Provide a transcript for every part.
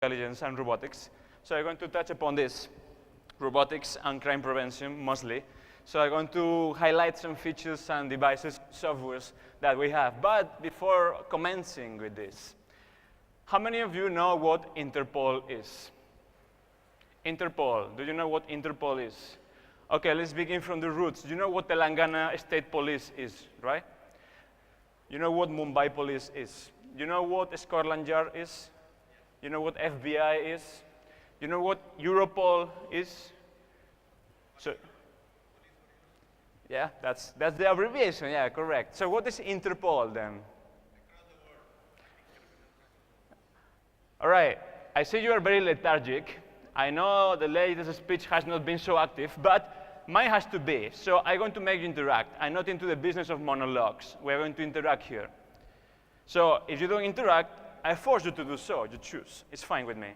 intelligence and robotics. So I'm going to touch upon this, robotics and crime prevention mostly. So I'm going to highlight some features and devices, softwares that we have. But before commencing with this, how many of you know what Interpol is? Interpol, do you know what Interpol is? Okay, let's begin from the roots. You know what Telangana State Police is, right? You know what Mumbai Police is? You know what Scotland Yard is? You know what FBI is? You know what Europol is? So, yeah, that's the abbreviation, yeah, correct. So what is Interpol then? All right, I see you are very lethargic. I know the latest speech has not been so active, but mine has to be. So I'm going to make you interact. I'm not into the business of monologues. We're going to interact here. So if you don't interact, I force you to do so. You choose. It's fine with me.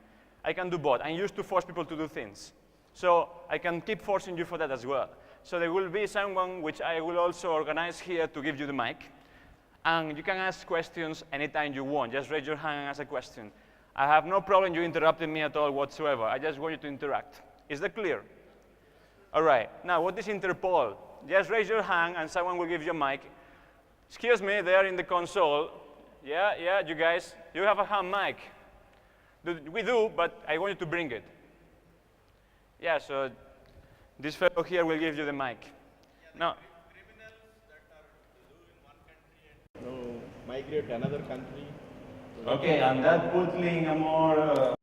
I can do both. I'm used to force people to do things. So I can keep forcing you for that as well. So there will be someone which I will also organize here to give you the mic. And you can ask questions anytime you want. Just raise your hand and ask a question. I have no problem you interrupting me at all whatsoever. I just want you to interact. Is that clear? All right. Now, what is Interpol? Just raise your hand and someone will give you a mic. Excuse me, there in the console. Yeah, you guys, you have a hand mic. We do, but I want you to bring it. Yeah, so this fellow here will give you the mic. Now, criminals that are live in one country and migrate to another country. okay, and that put me in a more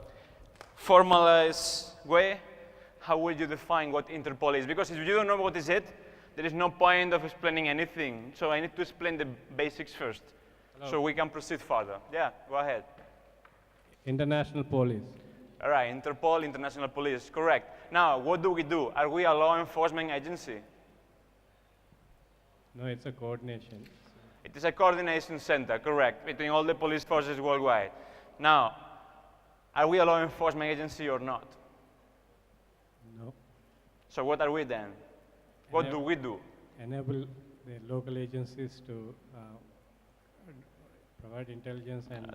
formalized way. How would you define what Interpol is? Because if you don't know what is it, there is no point of explaining anything. So I need to explain the basics first, so we can proceed further. Yeah, go ahead. International police. All right, Interpol, International Police, correct. Now, what do we do? Are we a law enforcement agency? No, it's a coordination. It is a coordination center, correct, between all the police forces worldwide. Now, are we a law enforcement agency or not? No. So what are we then? What do we do? Enable the local agencies to provide intelligence and...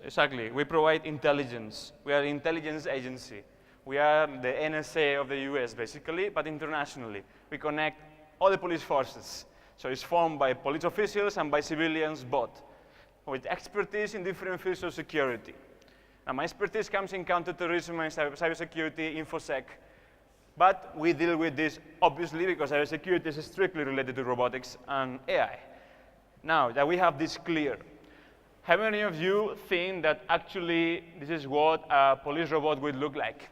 Exactly, we provide intelligence. We are an intelligence agency. We are the NSA of the US, basically, but internationally. We connect all the police forces. So it's formed by police officials and by civilians both, with expertise in different fields of security. Now, my expertise comes in counterterrorism and cybersecurity, InfoSec, but we deal with this, obviously, because cybersecurity is strictly related to robotics and AI. Now that we have this clear, how many of you think that actually this is what a police robot would look like?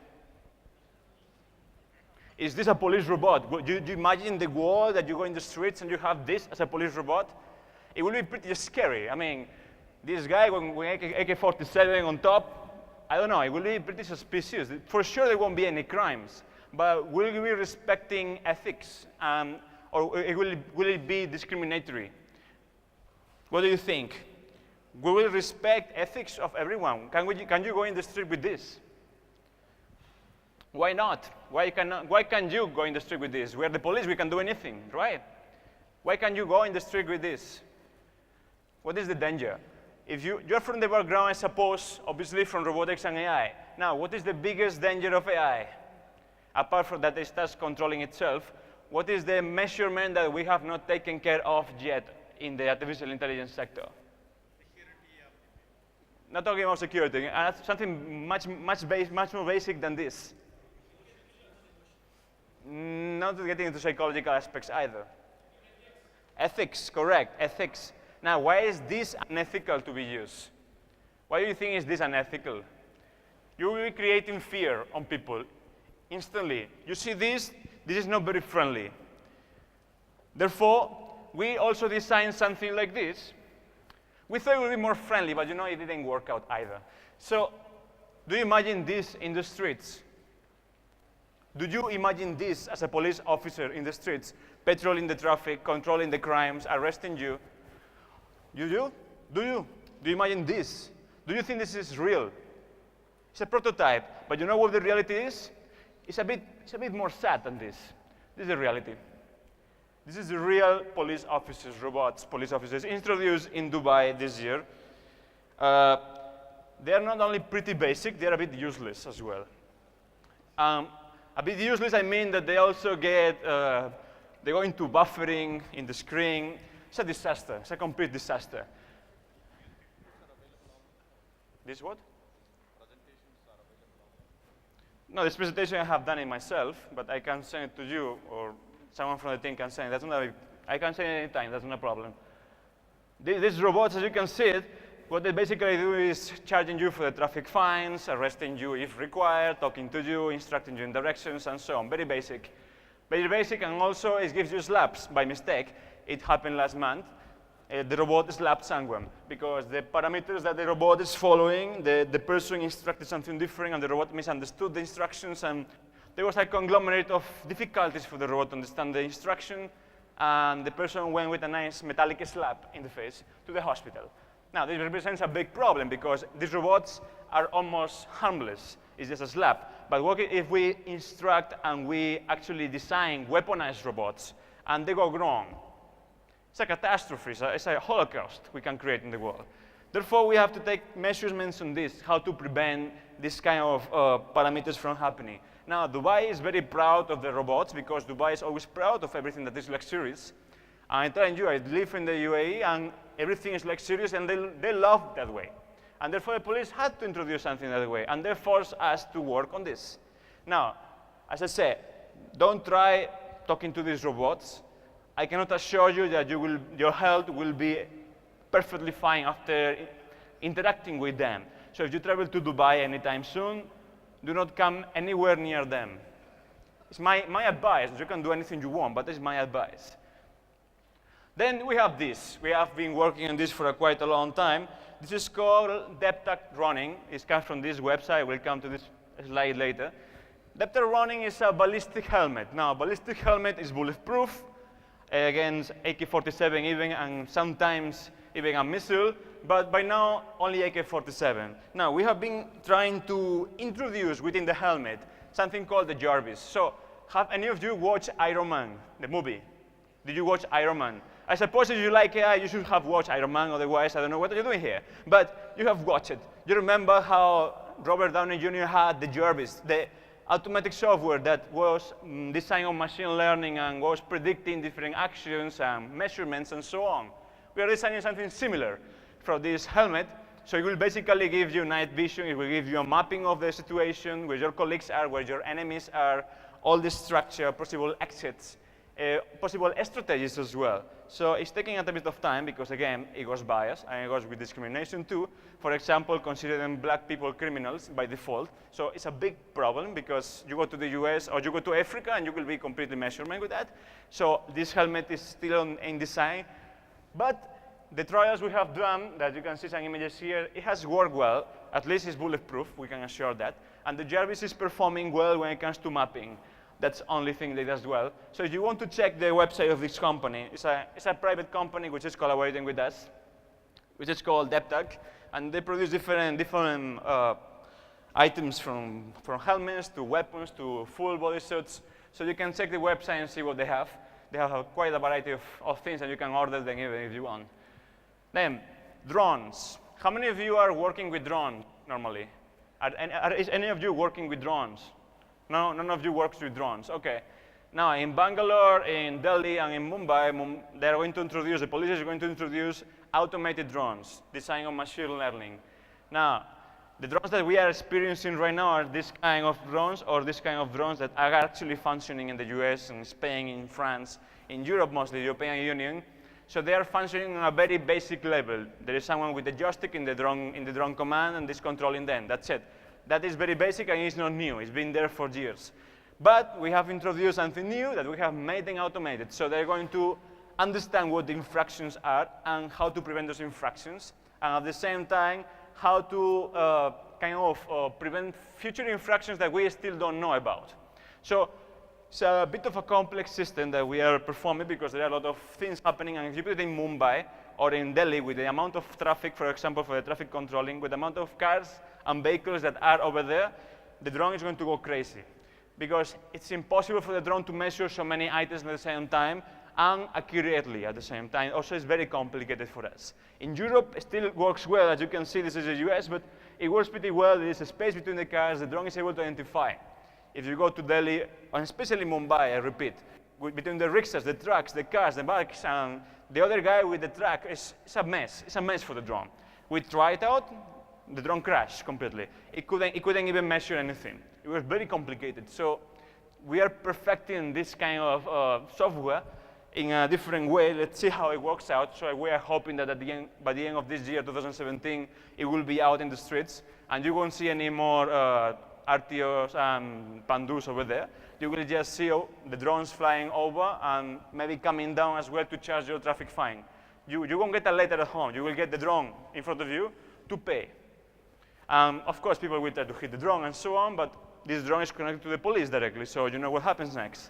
Is this a police robot? Do you imagine the world that you go in the streets and you have this as a police robot? It will be pretty scary. I mean, this guy with AK-47 on top, I don't know, it will be pretty suspicious. For sure there won't be any crimes, but will we be respecting ethics? Or will it be discriminatory? What do you think? We will respect ethics of everyone. Can you go in the street with this? Why not? Why can't you go in the street with this? We're the police, we can do anything, right? Why can't you go in the street with this? What is the danger? If you're from the background, I suppose, obviously from robotics and AI. Now, what is the biggest danger of AI? Apart from that it starts controlling itself, what is the measurement that we have not taken care of yet in the artificial intelligence sector? Not talking about security, something much more basic than this. Not getting into psychological aspects either. Ethics, correct, ethics. Now, why is this unethical to be used? Why do you think is this unethical? You will be creating fear on people instantly. You see this is not very friendly. Therefore, we also designed something like this. We thought it would be more friendly, but you know, it didn't work out either. So, do you imagine this in the streets? Do you imagine this as a police officer in the streets, patrolling the traffic, controlling the crimes, arresting you? You do? Do you? Do you imagine this? Do you think this is real? It's a prototype, but you know what the reality is? It's a bit more sad than this. This is the reality. This is the real police officers, robots, police officers, introduced in Dubai this year. they are not only pretty basic, they're a bit useless as well. A bit useless, I mean that they also get, they go into buffering in the screen. It's a disaster. It's a complete disaster. This what? No, this presentation I have done it myself, but I can send it to you, or someone from the team can send it. That's not I can send it anytime, that's not a problem. These robots, as you can see it, what they basically do is charging you for the traffic fines, arresting you if required, talking to you, instructing you in directions, and so on. Very basic. Very basic, and also it gives you slaps by mistake. It happened last month. The robot slapped someone because the parameters that the robot is following, the person instructed something different, and the robot misunderstood the instructions, and there was a conglomerate of difficulties for the robot to understand the instruction, and the person went with a nice metallic slap in the face to the hospital. Now, this represents a big problem because these robots are almost harmless. It's just a slap. But what if we instruct and we actually design weaponized robots and they go wrong? It's a catastrophe. It's a holocaust we can create in the world. Therefore, we have to take measurements on this, how to prevent this kind of parameters from happening. Now, Dubai is very proud of the robots because Dubai is always proud of everything that is luxurious. I'm telling you, I live in the UAE, and everything is luxurious, and they love that way. And therefore, the police had to introduce something that way, and they forced us to work on this. Now, as I said, don't try talking to these robots. I cannot assure you that your health will be perfectly fine after interacting with them. So if you travel to Dubai anytime soon, do not come anywhere near them. It's my advice. You can do anything you want, but it's my advice. Then we have this. We have been working on this for quite a long time. This is called depth running. It comes from this website. We'll come to this slide later. Depth running is a ballistic helmet. Now, ballistic helmet is bulletproof against AK-47 even, and sometimes even a missile, but by now only AK-47. Now, we have been trying to introduce within the helmet something called the Jarvis. So, have any of you watched Iron Man, the movie? Did you watch Iron Man? I suppose if you like AI, you should have watched Iron Man, otherwise I don't know what you're doing here. But you have watched it. You remember how Robert Downey Jr. had the Jarvis, the automatic software that was designed on machine learning and was predicting different actions and measurements and so on. We are designing something similar for this helmet. So it will basically give you night vision. It will give you a mapping of the situation, where your colleagues are, where your enemies are, all the structure, possible exits, possible strategies as well. So it's taking a bit of time because, again, it goes biased and it goes with discrimination too. For example, considering black people criminals by default. So it's a big problem because you go to the US or you go to Africa and you will be completely measurement with that. So this helmet is still in design. But the trials we have done, that you can see some images here, it has worked well. At least it's bulletproof, we can assure that. And the Jarvis is performing well when it comes to mapping. That's the only thing that it does well. So if you want to check the website of this company, it's a private company which is collaborating with us, which is called DepTech, and they produce different items from helmets to weapons to full body suits. So you can check the website and see what they have. They have quite a variety of things, and you can order them even if you want. Then, drones. How many of you are working with drones normally? Is any of you working with drones? No, none of you works with drones. Okay. Now, in Bangalore, in Delhi, and in Mumbai, they're going to introduce, the police is going to introduce automated drones designed on machine learning. Now, the drones that we are experiencing right now are this kind of drones, or this kind of drones that are actually functioning in the US, in Spain, in France, in Europe mostly, the European Union. So they are functioning on a very basic level. There is someone with a joystick in the drone command and is controlling them. That's it. That is very basic and it's not new. It's been there for years. But we have introduced something new that we have made them automated. So they're going to understand what the infractions are and how to prevent those infractions. And at the same time, how to prevent future infractions that we still don't know about. So it's a bit of a complex system that we are performing because there are a lot of things happening. And if you put it in Mumbai or in Delhi with the amount of traffic, for example, for the traffic controlling, with the amount of cars and vehicles that are over there, the drone is going to go crazy. Because it's impossible for the drone to measure so many items at the same time and accurately at the same time. Also, it's very complicated for us. In Europe, it still works well. As you can see, this is the US, but it works pretty well. There is a space between the cars. The drone is able to identify. If you go to Delhi, and especially Mumbai, I repeat, between the rickshaws, the trucks, the cars, the bikes, and the other guy with the truck, it's a mess. It's a mess for the drone. We tried it out, the drone crashed completely. It couldn't even measure anything. It was very complicated. So we are perfecting this kind of software in a different way. Let's see how it works out. So we are hoping that by the end of this year, 2017, it will be out in the streets, and you won't see any more RTOs and Pandus over there. You will just see the drones flying over and maybe coming down as well to charge your traffic fine. You won't get a letter at home. You will get the drone in front of you to pay. Of course, people will try to hit the drone and so on, but this drone is connected to the police directly, so you know what happens next.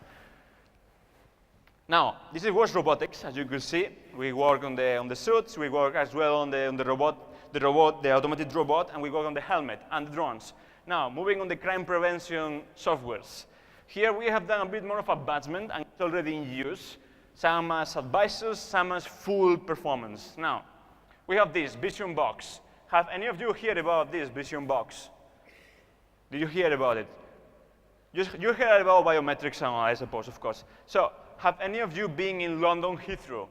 Now, this is Wash Robotics, as you can see. We work on the suits, we work as well on the automated robot, and we work on the helmet and the drones. Now, moving on the crime prevention softwares. Here we have done a bit more of advancement, and it's already in use. Some as advisors, some as full performance. Now, we have this Vision Box. Have any of you heard about this Vision Box? Did you hear about it? You heard about biometrics, I suppose, of course. So, have any of you been in London Heathrow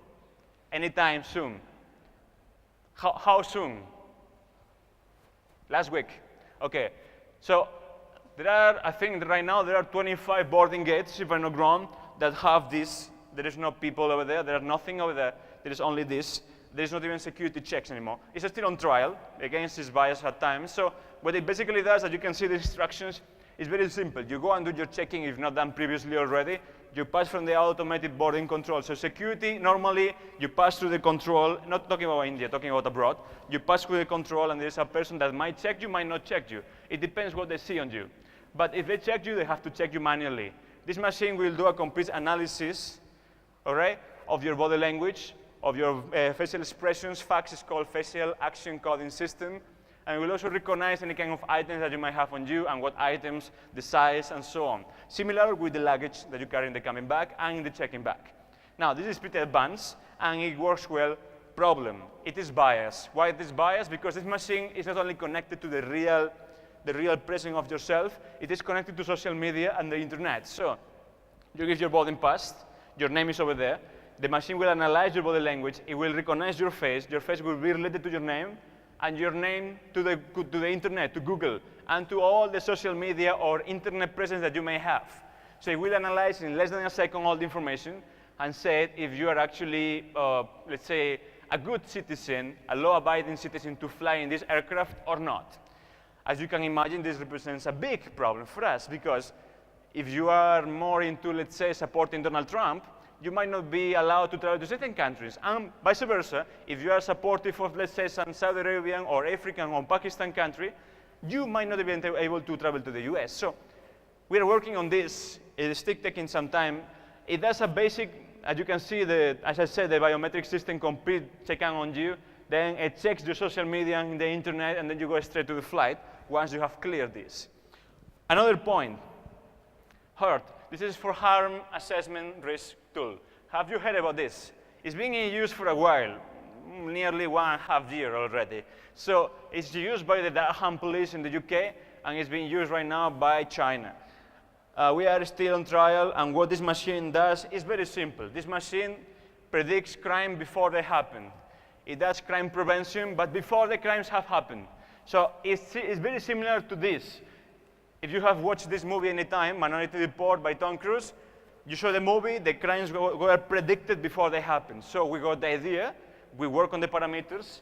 anytime soon? How soon? Last week. Okay. So there are, I think right now, there are 25 boarding gates, if I'm not wrong, that have this. There is no people over there. There is nothing over there. There is only this. There is not even security checks anymore. It's still on trial against its bias at times. So what it basically does, as you can see the instructions, is very simple. You go and do your checking if not done previously already. You pass from the automated boarding control. So security, normally, you pass through the control, not talking about India, talking about abroad. You pass through the control, and there's a person that might check you, might not check you. It depends what they see on you. But if they check you, they have to check you manually. This machine will do a complete analysis, all right, of your body language, of your facial expressions. FACS is called Facial Action Coding System. And it will also recognize any kind of items that you might have on you and what items, the size, and so on. Similar with the luggage that you carry in the coming bag and in the checking bag. Now, this is pretty advanced, and it works well. Problem, it is biased. Why it is biased? Because this machine is not only connected to the real presence of yourself, it is connected to social media and the internet. So, you give your boarding pass, your name is over there, the machine will analyze your body language, it will recognize your face will be related to your name, and your name to the internet, to Google, and to all the social media or internet presence that you may have. So it will analyze in less than a second all the information and say if you are actually, let's say, a good citizen, a law-abiding citizen to fly in this aircraft or not. As you can imagine, this represents a big problem for us because if you are more into, let's say, supporting Donald Trump, you might not be allowed to travel to certain countries. And vice versa, if you are supportive of, let's say, some Saudi Arabian or African or Pakistan country, you might not be able to travel to the US. So we are working on this. It is still taking some time. It does a basic, as you can see, as I said, the biometric system complete check on you. Then it checks your social media and the internet, and then you go straight to the flight once you have cleared this. Another point, HERT. This is for Harm Assessment Risk Tool. Have you heard about this? It's been in use for a while, nearly 1.5 years already. So it's used by the Durham police in the UK, and it's being used right now by China. We are still on trial, and what this machine does is very simple. This machine predicts crime before they happen. It does crime prevention, but before the crimes have happened. So it's very similar to this. If you have watched this movie anytime, Minority Report by Tom Cruise, you show the movie, the crimes were predicted before they happen. So we got the idea, we work on the parameters,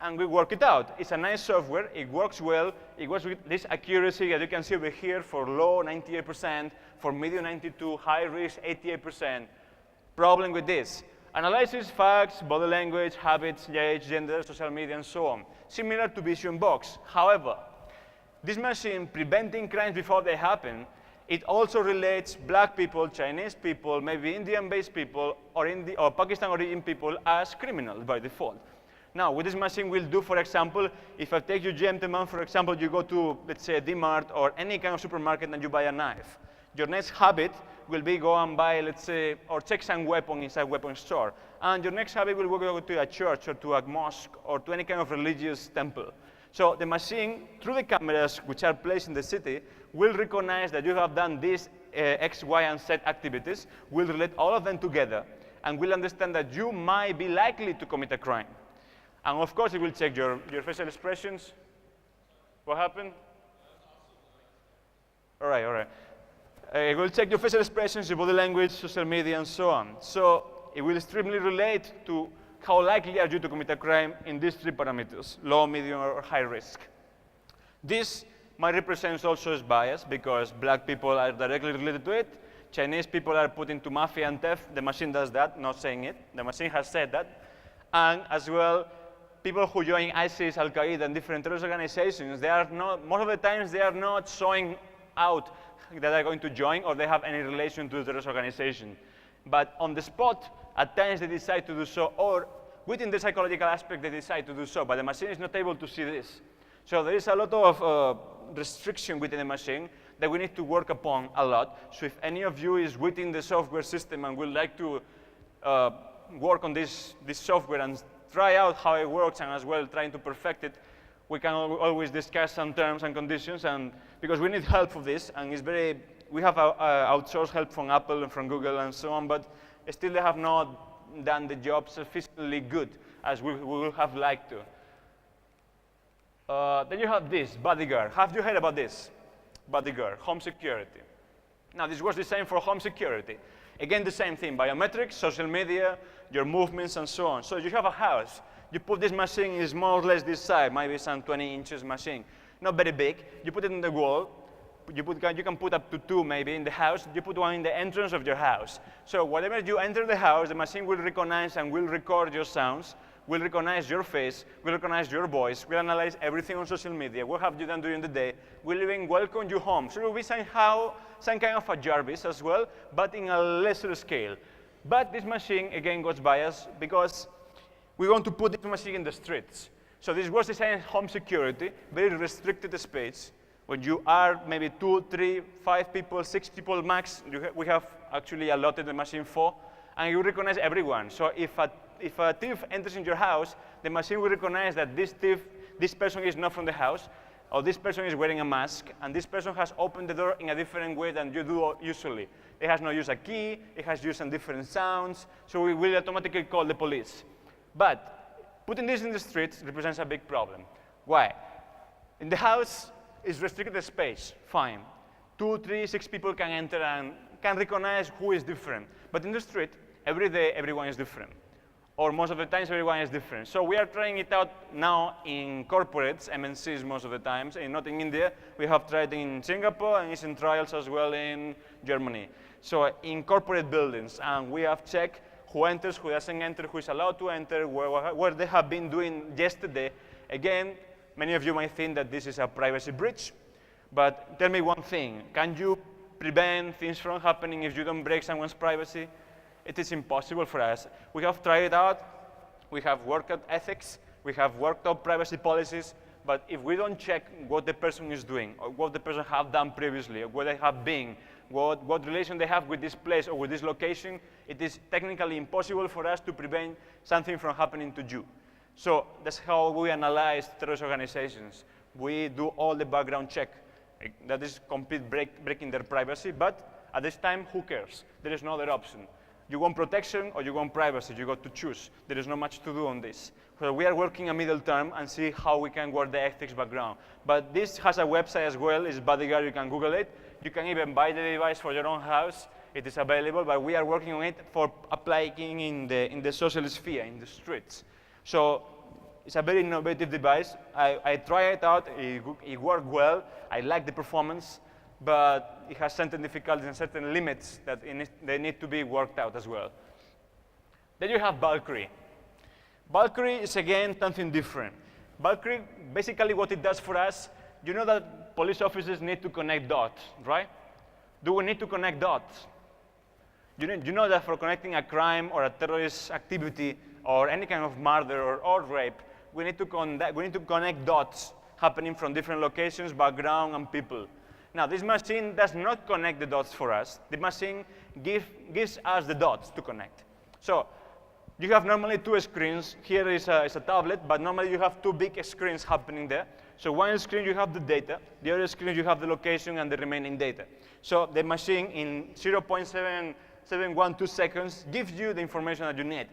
and we work it out. It's a nice software, it works well, it works with this accuracy, as you can see over here, for low, 98%, for medium, 92%, high risk, 88%. Problem with this, analyzes facts, body language, habits, age, gender, social media, and so on. Similar to Vision Box. However, this machine, preventing crimes before they happen, it also relates black people, Chinese people, maybe Indian-based people, or Pakistan origin people as criminals by default. Now, what this machine will do, for example, if I take you gentlemen, for example, you go to, let's say, a D-Mart or any kind of supermarket and you buy a knife. Your next habit will be go and buy, let's say, or check some weapon inside a weapon store. And your next habit will go to a church or to a mosque or to any kind of religious temple. So the machine, through the cameras which are placed in the city, will recognize that you have done these X, Y, and Z activities, will relate all of them together, and will understand that you might be likely to commit a crime. And of course, it will check your facial expressions. What happened? All right, all right. It will check your facial expressions, your body language, social media, and so on. So it will extremely relate to how likely are you to commit a crime in these three parameters, low, medium, or high risk. This might represent also as bias because black people are directly related to it. Chinese people are put into mafia and theft. The machine does that, not saying it. The machine has said that. And as well, people who join ISIS, Al-Qaeda, and different terrorist organizations, they are not, most of the times they are not showing out that they're going to join or they have any relation to the terrorist organization. But on the spot, at times they decide to do so, or within the psychological aspect they decide to do so, but the machine is not able to see this. So there is a lot of restriction within the machine that we need to work upon a lot. So if any of you is within the software system and would like to work on this software and try out how it works and as well trying to perfect it, we can always discuss some terms and conditions, and because we need help for this, and it's very, we have outsourced help from Apple and from Google and so on, but still they have not done the job sufficiently good as we would have liked to. Then you have this, bodyguard. Have you heard about this? Bodyguard, home security. Now, this was designed for home security. Again, the same thing, biometrics, social media, your movements, and so on. So you have a house. You put this machine is more or less this size, maybe some 20 inches machine. Not very big. You put it in the wall. You can put up to 2 maybe in the house. You put one in the entrance of your house. So whenever you enter the house, the machine will recognize and will record your sounds, will recognize your face, will recognize your voice, will analyze everything on social media, what have you done during the day, will even welcome you home. So it will be somehow some kind of a Jarvis as well, but in a lesser scale. But this machine, again, goes biased because we want to put this machine in the streets. So this was designed as home security, very restricted space. When you are maybe 2, 3, 5 people, 6 people max, we have actually allotted the machine for, and you recognize everyone. So if a thief enters in your house, the machine will recognize that this person is not from the house, or this person is wearing a mask, and this person has opened the door in a different way than you do usually. It has not used a key, it has used some different sounds, so we will automatically call the police. But putting this in the streets represents a big problem. Why? In the house, it's restricted space, fine. 2, 3, 6 people can enter and can recognize who is different. But in the street, every day, everyone is different. Or most of the times, everyone is different. So we are trying it out now in corporates, MNCs most of the times, and not in India. We have tried in Singapore, and it's in trials as well in Germany. So in corporate buildings, and we have checked who enters, who doesn't enter, who is allowed to enter, what they have been doing yesterday. Again, many of you might think that this is a privacy breach, but tell me one thing. Can you prevent things from happening if you don't break someone's privacy? It is impossible for us. We have tried it out. We have worked out ethics. We have worked out privacy policies. But if we don't check what the person is doing, or what the person have done previously, or where they have been, what relation they have with this place or with this location, it is technically impossible for us to prevent something from happening to you. So that's how we analyze terrorist organizations. We do all the background check. That is complete breaking their privacy, but at this time, who cares? There is no other option. You want protection or you want privacy, you got to choose. There is not much to do on this. So we are working a middle term and see how we can work the ethics background. But this has a website as well, it's Bodyguard, you can Google it. You can even buy the device for your own house. It is available, but we are working on it for applying in the social sphere, in the streets. So it's a very innovative device. I tried it out, it worked well. I like the performance, but it has certain difficulties and certain limits that they need to be worked out as well. Then you have Valkyrie. Valkyrie is, again, something different. Valkyrie, basically what it does for us, you know that police officers need to connect dots, right? Do we need to connect dots? You know that for connecting a crime or a terrorist activity or any kind of murder or rape, we need to connect dots happening from different locations, background, and people. Now, this machine does not connect the dots for us. The machine gives us the dots to connect. So you have normally two screens. Here is a tablet, but normally you have two big screens happening there. So one screen you have the data, the other screen you have the location and the remaining data. So the machine in 0.712 seconds gives you the information that you need.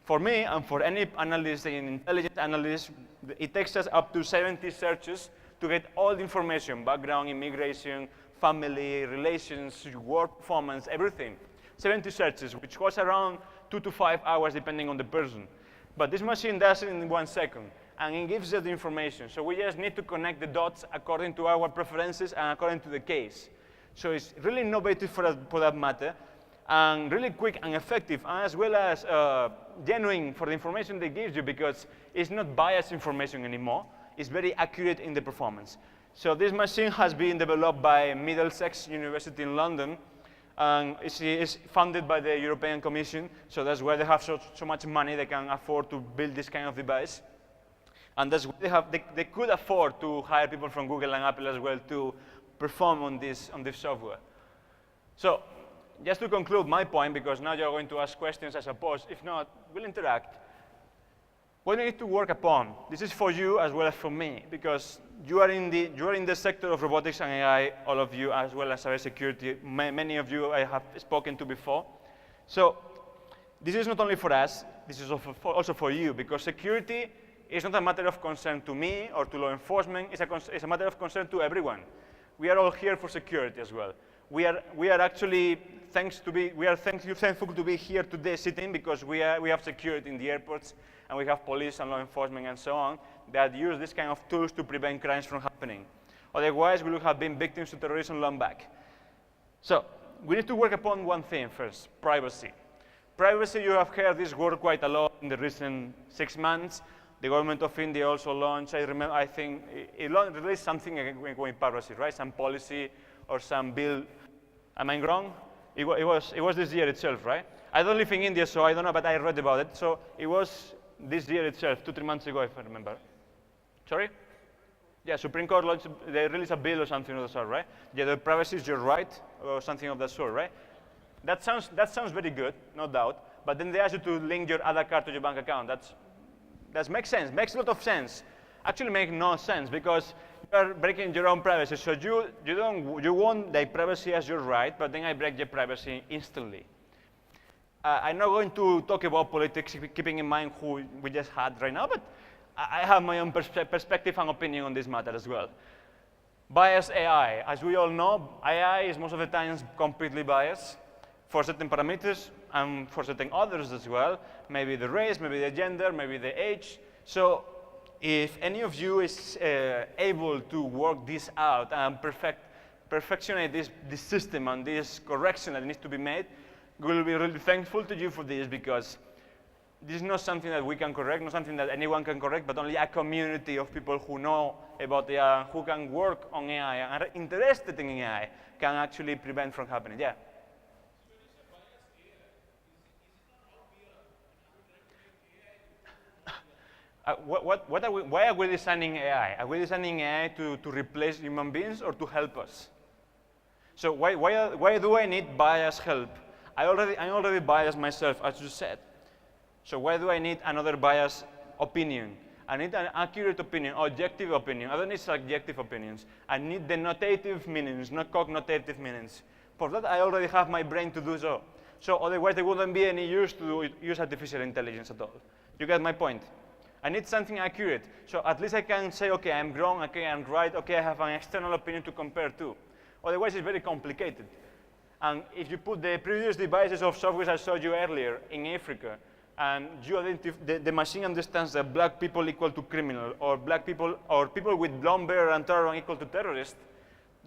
For me and for any analyst, an intelligent analyst, it takes us up to 70 searches to get all the information, background, immigration, family, relations, work performance, everything. 70 searches, which was around 2 to 5 hours depending on the person. But this machine does it in 1 second, and it gives us the information. So we just need to connect the dots according to our preferences and according to the case. So it's really innovative for that matter, and really quick and effective, as well as genuine for the information they give you, because it's not biased information anymore. It's very accurate in the performance. So this machine has been developed by Middlesex University in London, and it's funded by the European Commission, so that's why they have so much money they can afford to build this kind of device. And that's why they could afford to hire people from Google and Apple as well to perform on this software. So just to conclude my point, because now you're going to ask questions, I suppose. If not, we'll interact. What we need to work upon, this is for you as well as for me, because you are in the sector of robotics and AI, all of you, as well as cybersecurity. Many of you I have spoken to before. So this is not only for us, this is also for you, because security is not a matter of concern to me or to law enforcement, it's a matter of concern to everyone. We are all here for security as well. We are actually thankful to be here today sitting, because we have security in the airports, and we have police and law enforcement and so on that use this kind of tools to prevent crimes from happening. Otherwise, we would have been victims of terrorism long back. So we need to work upon one thing first: privacy. Privacy, you have heard this word quite a lot in the recent 6 months. The government of India also launched, I think, it released something with privacy, right? Some policy or some bill. Am I wrong? It was this year itself, right? I don't live in India, so I don't know, but I read about it. So it was this year itself, 2-3 months ago, if I remember. Sorry? Yeah, Supreme Court launched, they released a bill or something of the sort, right? Yeah, the privacy is your right, or something of that sort, right? That sounds very good, no doubt. But then they ask you to link your other card to your bank account. That makes sense, makes a lot of sense. Actually makes no sense, because you are breaking your own privacy. So you want the privacy as your right, but then I break your privacy instantly. I'm not going to talk about politics, keeping in mind who we just had right now, but I have my own perspective and opinion on this matter as well. Biased AI. As we all know, AI is most of the times completely biased for certain parameters and for certain others as well. Maybe the race, maybe the gender, maybe the age. So if any of you is able to work this out and perfectionate this system and this correction that needs to be made, we'll be really thankful to you for this, because this is not something that we can correct, not something that anyone can correct, but only a community of people who know about AI, who can work on AI and are interested in AI, can actually prevent from happening. Yeah? Why are we designing AI? Are we designing AI to replace human beings or to help us? So why do I need biased help? I'm already biased myself, as you said. So why do I need another biased opinion? I need an accurate opinion, objective opinion. I don't need subjective opinions. I need the notative meanings, not cognitive meanings. For that, I already have my brain to do so. So otherwise, there wouldn't be any use to use artificial intelligence at all. You get my point? I need something accurate. So at least I can say, okay, I'm wrong, okay, I'm right, okay, I have an external opinion to compare to. Otherwise, it's very complicated. And if you put the previous devices of software I showed you earlier in Africa, and the machine understands that black people equal to criminal, or black people, or people with blonde hair and terror equal to terrorist,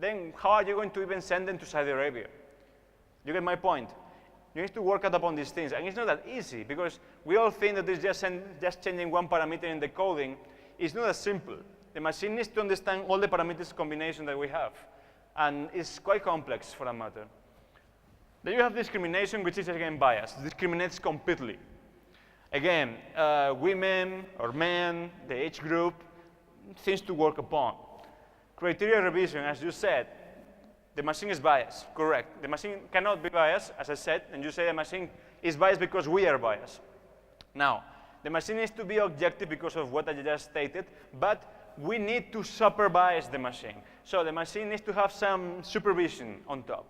then how are you going to even send them to Saudi Arabia? You get my point? You need to work out upon these things, and it's not that easy, because we all think that it's just changing one parameter in the coding. It's not as simple. The machine needs to understand all the parameters combination that we have, and it's quite complex for that matter. Then you have discrimination, which is again biased. Discriminates completely. Again, women or men, the age group, things to work upon. Criteria revision, as you said, The machine is biased, correct. The machine cannot be biased, as I said, and you say the machine is biased because we are biased. Now, the machine needs to be objective because of what I just stated, but we need to supervise the machine. So the machine needs to have some supervision on top.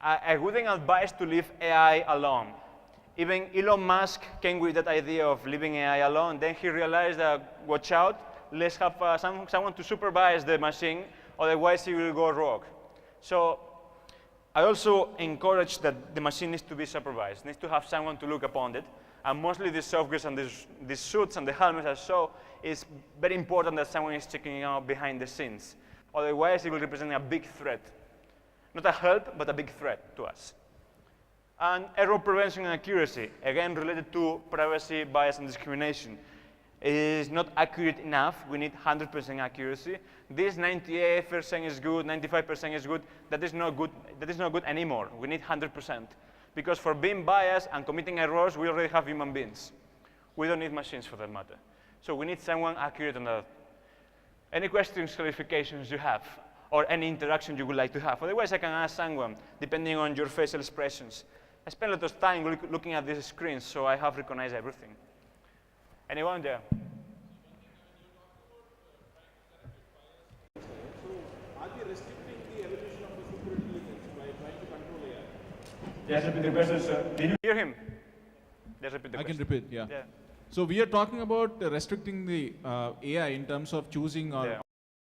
I wouldn't advise to leave AI alone. Even Elon Musk came with that idea of leaving AI alone. Then he realized that, watch out, let's have someone to supervise the machine, otherwise it will go rogue. So I also encourage that the machine needs to be supervised, needs to have someone to look upon it. And mostly these softwares and these suits and the helmets I saw, it's very important that someone is checking out behind the scenes. Otherwise, it will represent a big threat. Not a help, but a big threat to us. And error prevention and accuracy, again related to privacy, bias, and discrimination. It is not accurate enough. We need 100% accuracy. This 98% is good, 95% is good. That is not good. That is not good anymore. We need 100%. Because for being biased and committing errors, we already have human beings. We don't need machines for that matter. So we need someone accurate on that. Any questions, clarifications you have, or any interaction you would like to have. Otherwise, I can ask someone, depending on your facial expressions. I spend a lot of time looking at these screens, so I have recognized everything. Anyone there? Are we restricting the evolution of the superintelligence by trying to control AI? Yes, repeat the question, sir. Did you hear him? Just repeat the I question. can repeat, yeah. So we are talking about restricting the AI in terms of choosing or